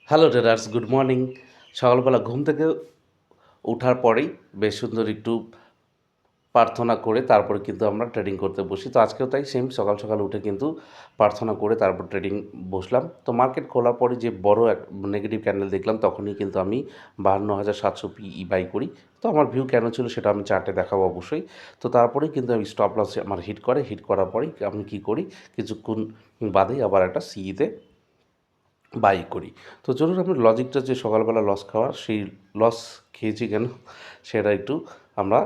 Hello traders, good morning. সকালবেলা ঘুম থেকে ওঠার পরেই বেশ সুন্দর একটু প্রার্থনা করে তারপরে কিন্তু আমরা ট্রেডিং করতে বসি। তো আজকেও তাই সেম সকাল সকাল উঠে কিন্তু প্রার্থনা করে তারপর ট্রেডিং বসলাম। তো মার্কেট খোলার পরে যে বড় এক নেগেটিভ ক্যান্ডেল দেখলাম তখনই কিন্তু আমি 52,700 পিই বাই করি। তো আমার ভিউ কেন ছিল সেটা আমি চার্টে দেখাবো অবশ্যই। তো তারপরেই কিন্তু আমি স্টপ লস আমার হিট করে, হিট করার পরেই আমি কী করি, কিছুক্ষণ বাদেই আবার একটা সিইতে বাই করি। তো চলুন আমরা লজিকটা, যে সকালবেলা লস খাওয়ার, সেই লস খেয়েছি কেন সেটা একটু আমরা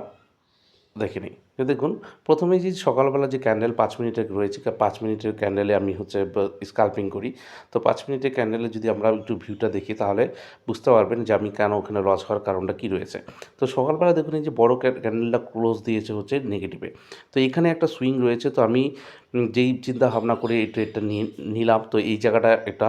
দেখে নিই। তো দেখুন, প্রথমেই যে সকালবেলা যে ক্যান্ডেল 5 মিনিটের রয়েছে, 5 মিনিটের ক্যান্ডেলে আমি হচ্ছে স্কাল্পিং করি। তো 5 মিনিটের ক্যান্ডেলে যদি আমরা একটু ভিউটা দেখি তাহলে বুঝতে পারবেন যে আমি কেন ওখানে লস হওয়ার কারণটা কী রয়েছে। তো সকালবেলা দেখুন এই যে বড় ক্যান্ডেলটা ক্লোজ দিয়েছে হচ্ছে নেগেটিভে। তো এখানে একটা সুইং রয়েছে। তো আমি যেই চিন্তা ভাবনা করে এই ট্রেডটা নিলাম, তো এই জায়গাটা একটা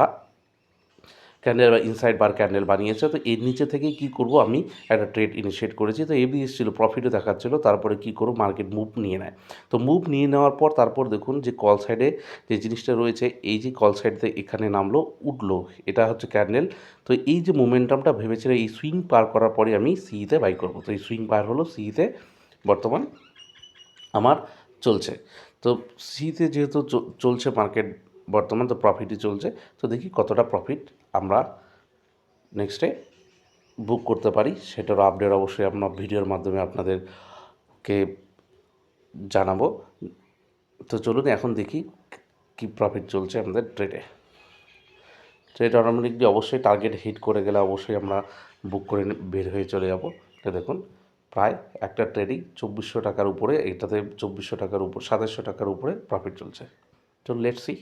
ক্যান্ডেল বা ইনসাইড বার ক্যান্ডেল বানিয়েছে। তো এর নিচে থেকেই কী করব, আমি একটা ট্রেড ইনিশিয়েট করেছি। তো এবি এসেছিলো, প্রফিটও দেখাচ্ছিলো। তারপরে কী করব, মার্কেট মুভ নিয়ে নেয়। তো মুভ নিয়ে নেওয়ার পর তারপর দেখুন যে কল সাইডে যে জিনিসটা রয়েছে, এই যে কল সাইডে এখানে নামলো, উঠলো, এটা হচ্ছে ক্যান্ডেল। তো এই যে মোমেন্টামটা ভেবেছিলাম এই সুইং পার করার পরে আমি সিইতে বাই করব। তো এই সুইং পার হলো, সিইতে বর্তমান আমার চলছে। তো সিতে যেহেতু চলছে মার্কেট বর্তমান, তো প্রফিটই চলছে। তো দেখি কতটা প্রফিট আমরা নেক্সটে বুক করতে পারি, সেটারও আপডেট অবশ্যই আমরা ভিডিওর মাধ্যমে আপনাদেরকে জানাবো। তো চলুন এখন দেখি কি প্রফিট চলছে আমাদের ট্রেডে। ট্রেড অটোমেটিকলি অবশ্যই টার্গেট হিট করে গেলে অবশ্যই আমরা বুক করে বের হয়ে চলে যাব। এটা দেখুন, প্রায় একটা ট্রেডিং 2400 টাকার উপরে, এটাতে 2400 টাকার উপর, 2700 টাকার উপরে প্রফিট চলছে। চলুন লেটস সি।